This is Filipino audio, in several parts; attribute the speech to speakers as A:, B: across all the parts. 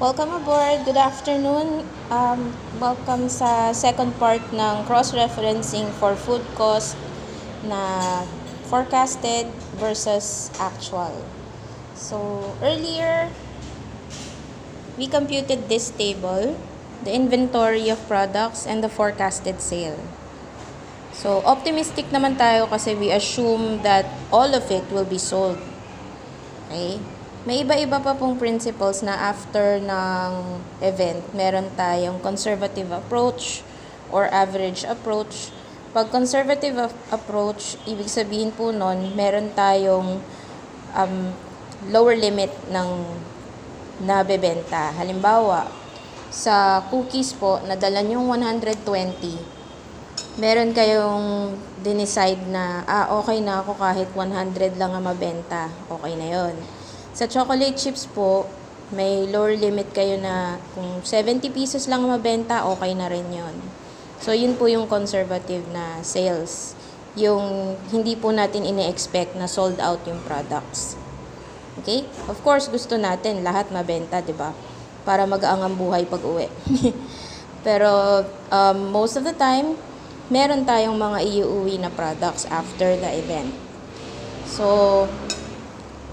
A: Welcome aboard. Good afternoon. Welcome sa second part ng cross-referencing for food cost na forecasted versus actual. So, earlier, we computed this table, the inventory of products and the forecasted sale. So, optimistic naman tayo kasi we assume that all of it will be sold. Okay? May iba-iba pa pong principles na after ng event, meron tayong conservative approach or average approach. Pag conservative approach, ibig sabihin po nun, meron tayong lower limit ng nabebenta. Halimbawa, sa cookies po, nadala yung 120. Meron kayong dinicide na, okay na ako kahit 100 lang ang mabenta. Okay na yon. Sa chocolate chips po, may lower limit kayo na kung 70 pesos lang mabenta, okay na rin yon. So, yun po yung conservative na sales. Yung hindi po natin ine-expect na sold out yung products. Okay? Of course, gusto natin lahat mabenta, di ba? Para mag-aangang buhay pag-uwi. Pero, most of the time, meron tayong mga iuuwi na products after the event. So,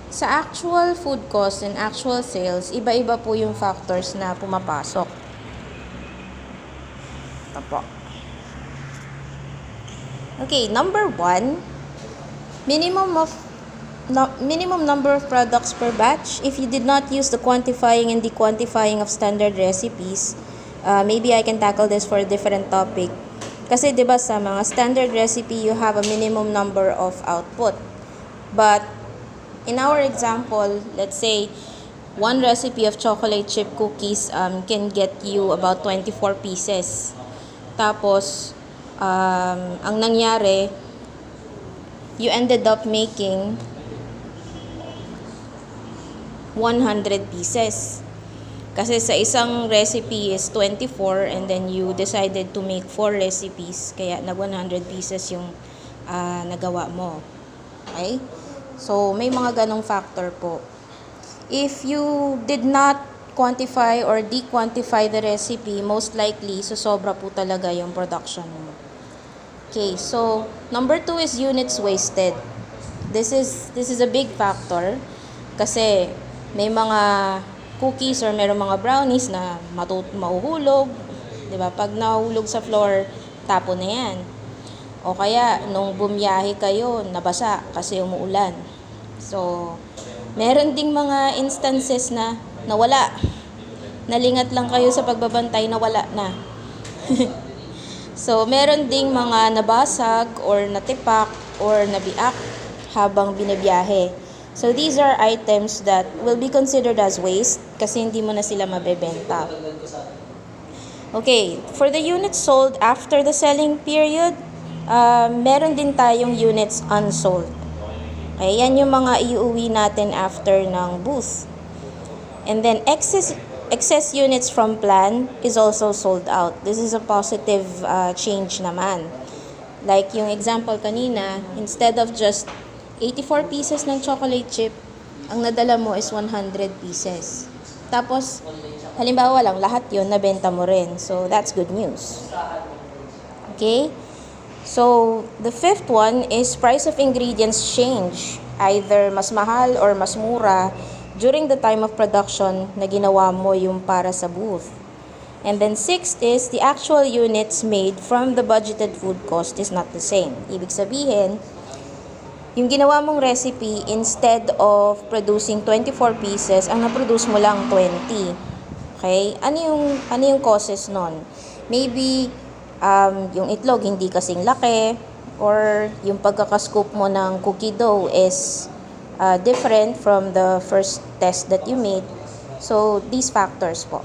A: sa actual food cost and actual sales, iba-iba po yung factors na pumapasok. Ito po. Okay, number 1, minimum number of products per batch. If you did not use the quantifying and dequantifying of standard recipes, maybe I can tackle this for a different topic. Kasi 'di ba sa mga standard recipe, you have a minimum number of output. But in our example, let's say one recipe of chocolate chip cookies can get you about 24 pieces. Tapos ang nangyari, you ended up making 100 pieces. Kasi sa isang recipe is 24 and then you decided to make 4 recipes. Kaya nag 100 pieces yung nagawa mo. Okay? So, may mga ganong factor po. If you did not quantify or dequantify the recipe, most likely, sobra po talaga yung production mo. Okay, so, number 2 is units wasted. This is a big factor kasi may mga cookies or mayroong mga brownies na mahuhulog, 'di ba? Pag nahulog sa floor, tapo na 'yan. O kaya nung bumiyahe kayo, nabasa kasi umuulan. So, meron ding mga instances na nawala. Nalingat lang kayo sa pagbabantay, nawala na. So, meron ding mga nabasag or natipak or nabiak habang binibiyahe. So, these are items that will be considered as waste kasi hindi mo na sila mabebenta. Okay, for the units sold after the selling period, meron din tayong units unsold. Okay, yan yung mga iuwi natin after ng booth. And then, excess units from plan is also sold out. This is a positive change naman. Like yung example kanina, instead of just 84 pieces ng chocolate chip, ang nadala mo is 100 pieces. Tapos, halimbawa lang, lahat yun nabenta mo rin. So, that's good news. Okay? So, the fifth one is price of ingredients change. Either mas mahal or mas mura during the time of production na ginawa mo yung para sa booth. And then sixth is the actual units made from the budgeted food cost is not the same. Ibig sabihin, yung ginawa mong recipe, instead of producing 24 pieces, ang na-produce mo lang 20. Okay? Ano yung causes nun? Maybe, yung itlog hindi kasing laki, or yung pagkakascoop mo ng cookie dough is different from the first test that you made. So, these factors po.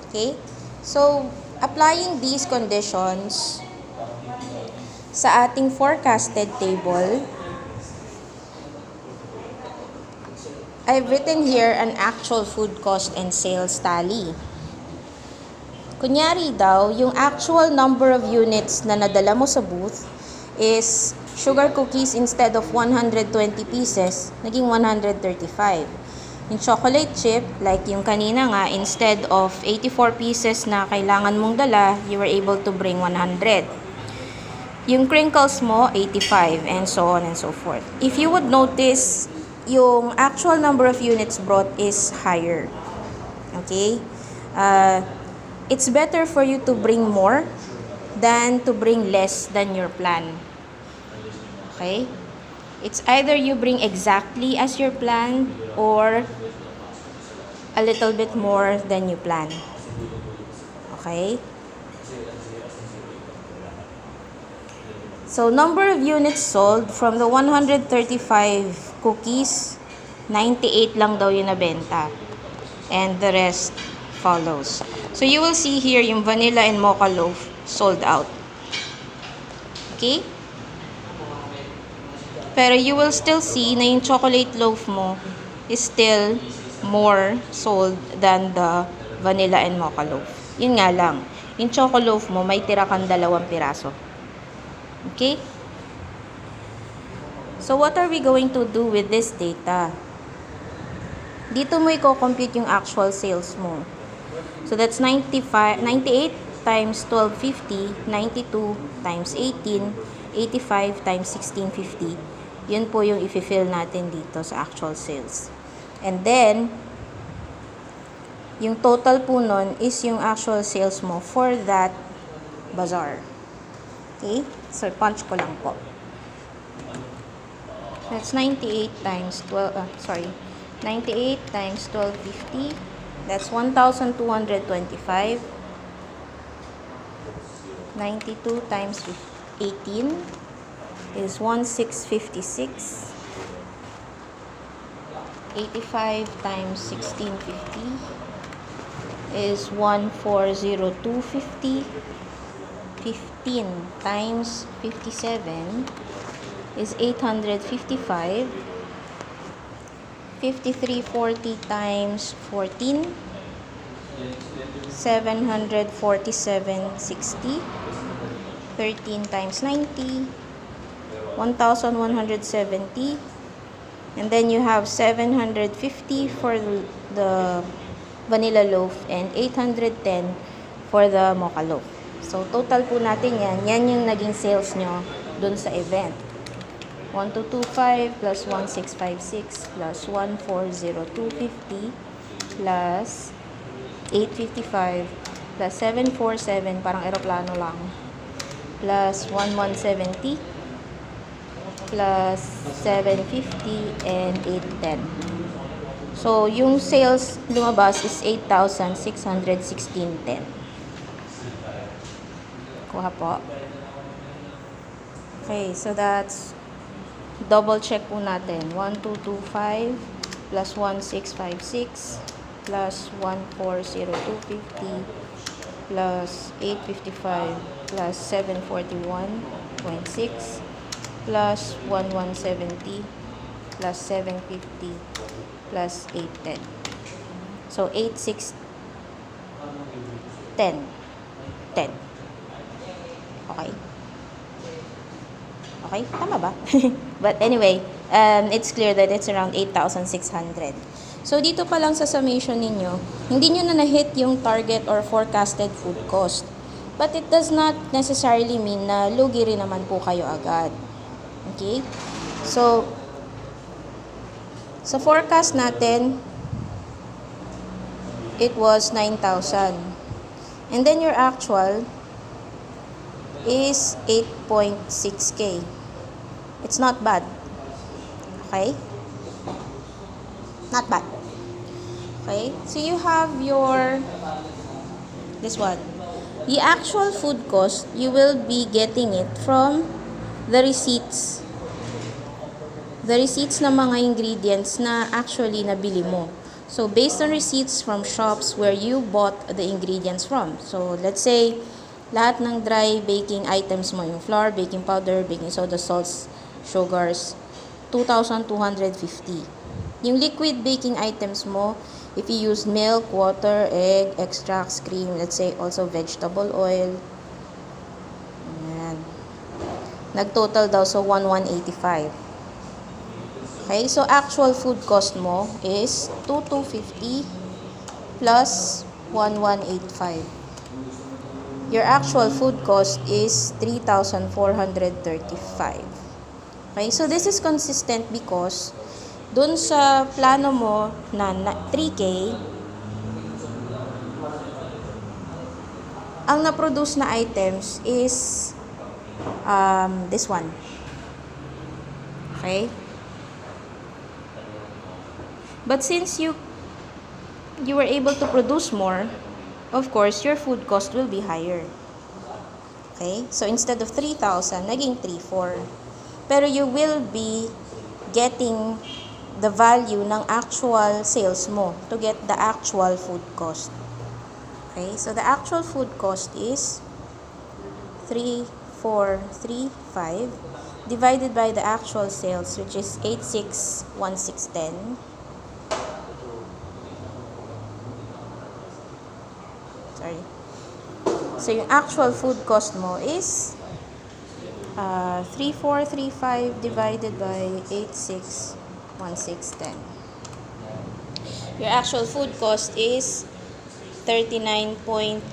A: Okay? So, applying these conditions sa ating forecasted table, I've written here an actual food cost and sales tally. Kunyari daw, yung actual number of units na nadala mo sa booth is sugar cookies instead of 120 pieces, naging 135. Yung chocolate chip, like yung kanina nga, instead of 84 pieces na kailangan mong dala, you were able to bring 100. Yung crinkles mo, 85, and so on and so forth. If you would notice, yung actual number of units brought is higher. Okay? It's better for you to bring more than to bring less than your plan. Okay? It's either you bring exactly as your plan or a little bit more than you plan. Okay? So, number of units sold from the 135 cookies, 98 lang daw yung nabenta. And the rest follows. So, you will see here yung vanilla and mocha loaf sold out. Okay? Pero you will still see na yung chocolate loaf mo is still more sold than the vanilla and mocha loaf. Yun nga lang, yung choco loaf mo may tira kang 2 piraso. Okay? So what are we going to do with this data? Dito mo i-compute yung actual sales mo. So that's 98 times 1250, 92 times 18, 85 times 1650. Yun po yung i-fill natin dito sa actual sales. And then, yung total po nun is yung actual sales mo for that bazaar. Okay? So, punch ko lang po. That's 98 times 98 times 1250. That's 1,225. 92 times 18 is 1,656. 85 times 1650 is 1,40250. 15 times 57 is 855. 5340 times 14, 747.60. 13 times 90, 1,170. And then you have 750 for the vanilla loaf and 810 for the mocha loaf. So, total po natin yan. Yan yung naging sales nyo dun sa event. 1225 plus 1656 plus 140250 plus 855 plus 747, parang eroplano lang, plus 1170 plus 750 and 810. So, yung sales lumabas is 8,616.10. Kuha po. Okay, so that's double check po natin. 1225 plus 1656 plus 140250 plus 855 plus 741.6 plus 1170 plus 750 plus 810. So, 8610. 10. Okay. Okay? Tama ba? But anyway, it's clear that it's around 8,600. So, dito pa lang sa summation ninyo, hindi nyo na na-hit yung target or forecasted food cost. But it does not necessarily mean na lugi rin naman po kayo agad. Okay? So, sa forecast natin, it was 9,000. And then your actual is 8.6K. It's not bad. Okay? Not bad. Okay? So you have your, this one. The actual food cost, you will be getting it from the receipts. The receipts ng mga ingredients na actually nabili mo. So, based on receipts from shops where you bought the ingredients from. So, let's say, lahat ng dry baking items mo, yung flour, baking powder, baking soda, salts, sugars, 2,250. Yung liquid baking items mo, if you use milk, water, egg, extracts, cream, let's say also vegetable oil, ayan. Nag-total daw so 1,185. Okay, so actual food cost mo is 2,250 plus 1,185. Your actual food cost is 3,435. Okay, so this is consistent because dun sa plano mo na 3K, ang na-produce na items is this one. Okay? But since you were able to produce more, of course, your food cost will be higher. Okay? So, instead of 3,000, naging 3,400. Pero you will be getting the value ng actual sales mo to get the actual food cost. Okay? So, the actual food cost is 3,435 divided by the actual sales, which is 861610. Sorry. So, yung actual food cost mo is 3,435 divided by 861610. Your actual food cost is 39.88%.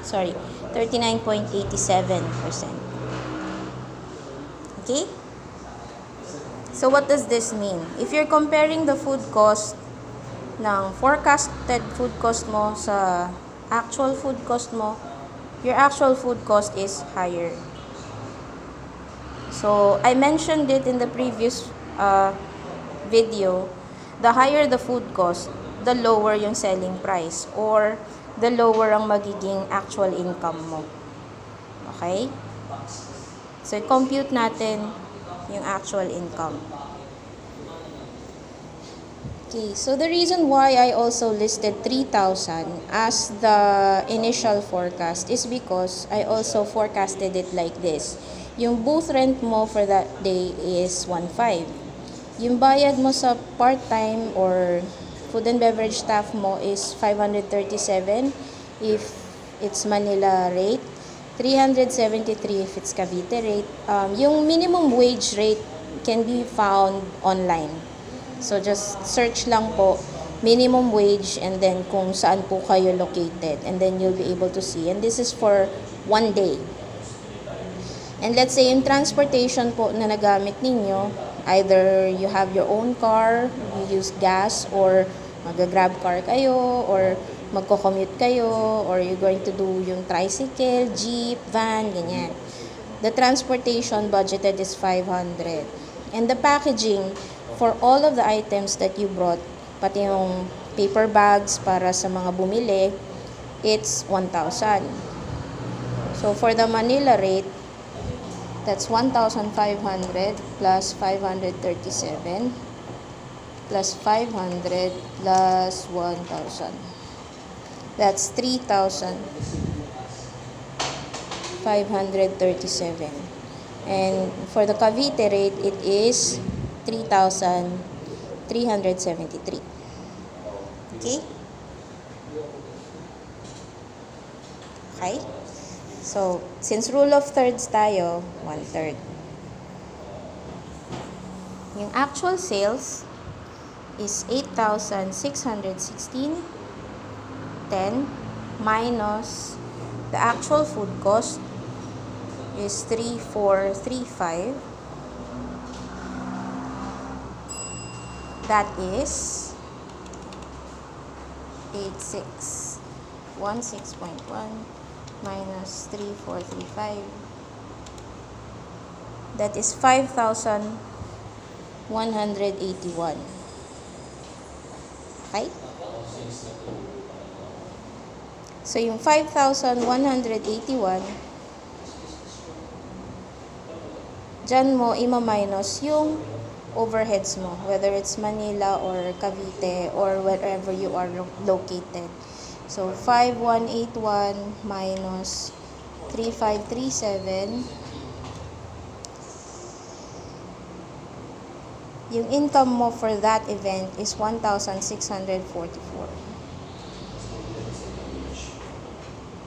A: Sorry, 39.87%. Okay? So, what does this mean? If you're comparing the food cost ng forecasted food cost mo sa actual food cost mo, your actual food cost is higher. So, I mentioned it in the previous video. The higher the food cost, the lower yung selling price or the lower ang magiging actual income mo. Okay? So, compute natin yung actual income. Okay, so the reason why I also listed 3,000 as the initial forecast is because I also forecasted it like this. Yung booth rent mo for that day is 1,500. Yung bayad mo sa part-time or food and beverage staff mo is 537 if it's Manila rate, 373 if it's Cavite rate. Yung minimum wage rate can be found online. So just search lang po minimum wage and then kung saan po kayo located, and then you'll be able to see. And this is for one day. And let's say yung transportation po na nagamit ninyo, either you have your own car, you use gas, or mag-grab car kayo, or magko-commute kayo, or you're going to do yung tricycle, jeep, van, ganyan. The transportation budgeted is 500. And the packaging for all of the items that you brought, pati yung paper bags para sa mga bumili, it's 1,000. So for the Manila rate, that's 1,500 plus 537 plus 500 plus 1,000. That's 3,537. And for the Cavite rate, it is 3,373. Okay? Okay? So, since rule of thirds tayo, 1/3. Yung actual sales is 8,616.10 minus the actual food cost is 3,435. That is 8616.1 minus 3,435. That is 5,181. Okay? So, yung 5,181, dyan mo ima-minus yung overheads mo, whether it's Manila or Cavite or wherever you are located. So, 5,181 minus 3,537 yung income mo for that event is 1,644.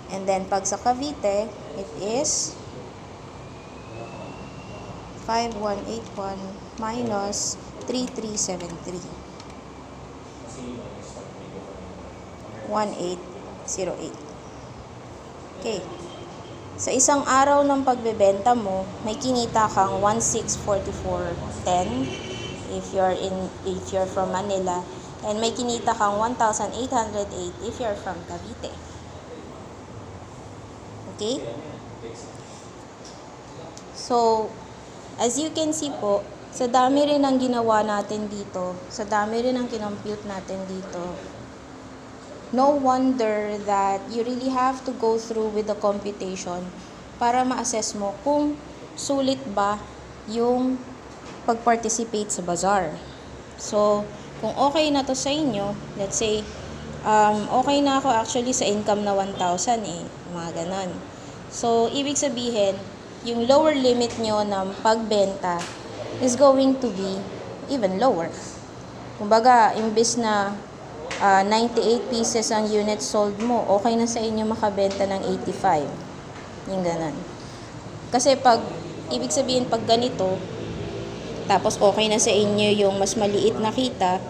A: And then, pag sa Cavite, it is 5,181 minus 3,373. 1,808. Okay. Sa isang araw ng pagbebenta mo, may kinita kang 1,644.10 if you're from Manila, and may kinita kang 1,808 if you're from Cavite. Okay? So, as you can see po, sa dami rin ang ginawa natin dito, sa dami rin ang kinompute natin dito, no wonder that you really have to go through with the computation para ma-assess mo kung sulit ba yung pag-participate sa bazaar. So, kung okay na to sa inyo, let's say, okay na ako actually sa income na 1,000 mga ganon. So, ibig sabihin, yung lower limit nyo ng pagbenta is going to be even lower. Kumbaga, imbis na 98 pieces ang unit sold mo, okay na sa inyo makabenta ng 85. Yung ganun. Kasi ibig sabihin pag ganito, tapos okay na sa inyo yung mas maliit na kita,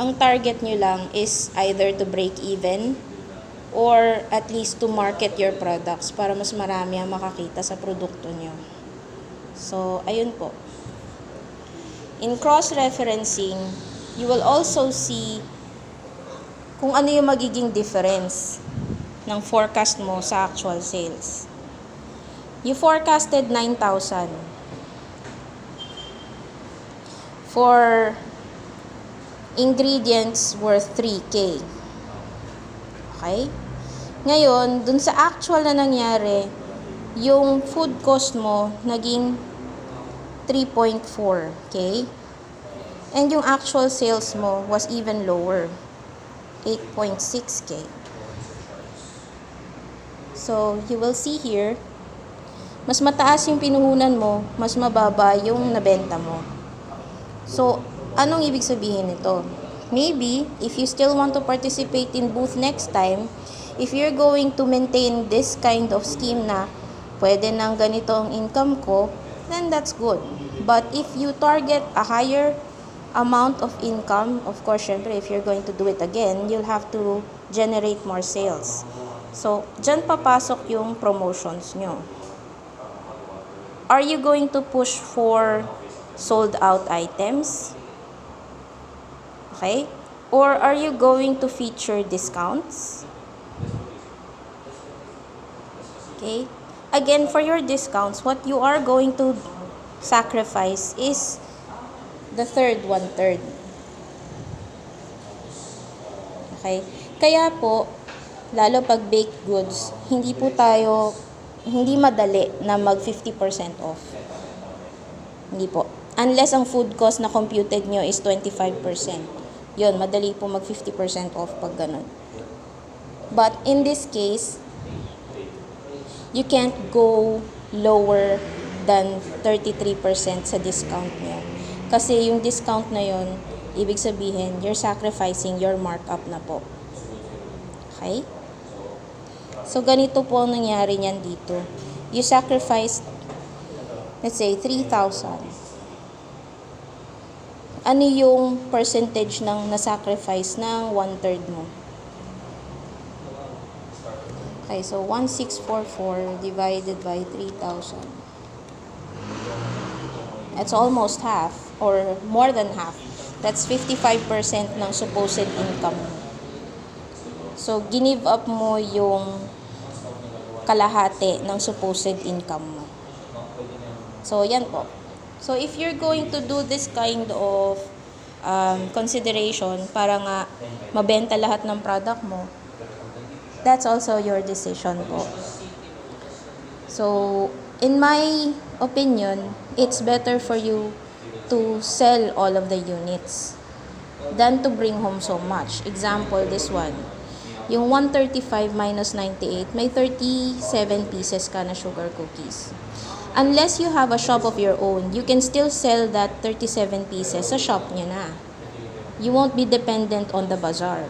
A: ang target nyo lang is either to break even or at least to market your products para mas marami ang makakita sa produkto nyo. So, ayun po. In cross-referencing, you will also see kung ano yung magiging difference ng forecast mo sa actual sales. You forecasted 9,000 for ingredients worth 3K. Okay? Ngayon, dun sa actual na nangyari, yung food cost mo naging 3.4K. And yung actual sales mo was even lower. 8.6K. So, you will see here, mas mataas yung pinuhunan mo, mas mababa yung nabenta mo. So, anong ibig sabihin nito? Maybe, if you still want to participate in booth next time, if you're going to maintain this kind of scheme na pwede nang ganito ang income ko, then that's good. But if you target a higher amount of income, of course, syempre, if you're going to do it again, you'll have to generate more sales. So, dyan papasok yung promotions nyo. Are you going to push for sold out items? Okay? Or are you going to feature discounts? Okay? Again, for your discounts, what you are going to sacrifice is the third 1/3. Okay? Kaya po, lalo pag baked goods, hindi madali na mag 50% off. Hindi po. Unless ang food cost na computed nyo is 25%. Yun, madali po mag 50% off pag ganun. But in this case, you can't go lower than 33% sa discount nyo. Kasi yung discount na yun, ibig sabihin, you're sacrificing your markup na po. Okay? So, ganito po ang nangyari niyan dito. You sacrificed, let's say, 3,000. Ano yung percentage ng na-sacrifice ng 1/3 mo? Okay, so 1,644 divided by 3,000. It's almost half or more than half. That's 55% ng supposed income mo. So, give up mo yung kalahati ng supposed income mo. So, yan po. So, if you're going to do this kind of consideration para nga mabenta lahat ng product mo, that's also your decision po. So, in my opinion, it's better for you to sell all of the units than to bring home so much. Example, this one. Yung 135 minus 98, may 37 pieces ka na sugar cookies. unless you have a shop of your own, you can still sell that 37 pieces sa shop nyo na. You won't be dependent on the bazaar.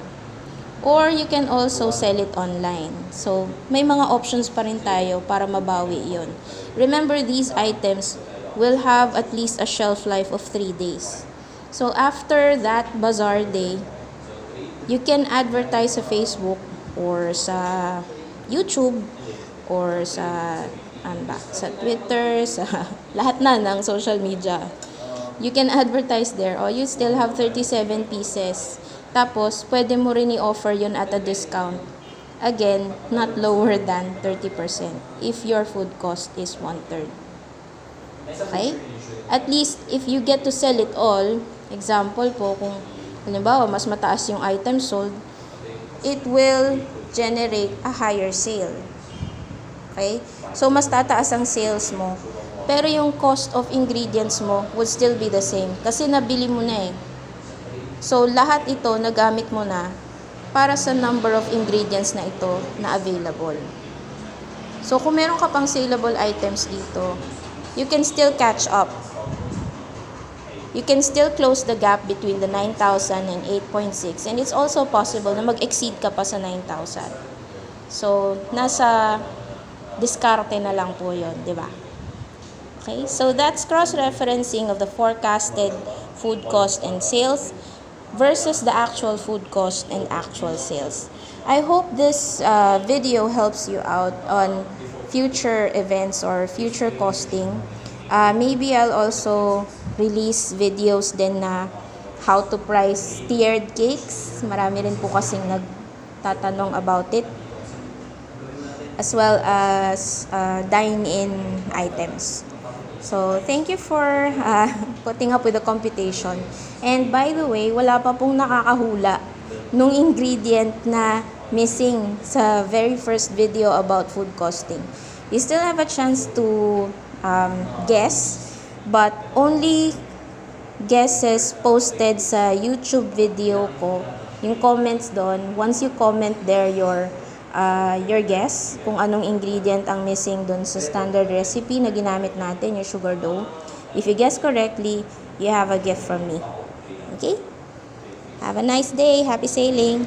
A: Or you can also sell it online. So, may mga options pa rin tayo para mabawi yon. Remember, these items will have at least a shelf life of 3 days. So, after that bazaar day, you can advertise sa Facebook or sa YouTube or sa sa Twitter, sa lahat na ng social media. You can advertise there. Oh, you still have 37 pieces. Tapos, pwede mo rin i-offer yun at a discount. Again, not lower than 30% if your food cost is 1/3. Okay? At least, if you get to sell it all, example po, kung halimbawa, mas mataas yung item sold, it will generate a higher sale. Okay? So, mas tataas ang sales mo. Pero yung cost of ingredients mo would still be the same. Kasi nabili mo na eh. So, lahat ito nagamit mo na para sa number of ingredients na ito na available. So, kung meron ka pang saleable items dito, you can still catch up. You can still close the gap between the 9,000 and 8.6. And it's also possible na mag-exceed ka pa sa 9,000. So, nasa diskarte na lang po yun, di ba? Okay, so that's cross-referencing of the forecasted food cost and sales versus the actual food cost and actual sales. I hope this video helps you out on future events or future costing. Maybe I'll also release videos din na how to price tiered cakes. Marami rin po kasing nagtatanong about it. As well as dine-in items. So, thank you for putting up with the computation. And by the way, wala pa pong nakakahula nung ingredient na missing sa very first video about food costing. You still have a chance to guess, but only guesses posted sa YouTube video ko. Yung comments doon, once you comment there your guess kung anong ingredient ang missing dun sa standard recipe na ginamit natin, yung sugar dough. If you guess correctly, you have a gift from me. Okay? Have a nice day. Happy sailing!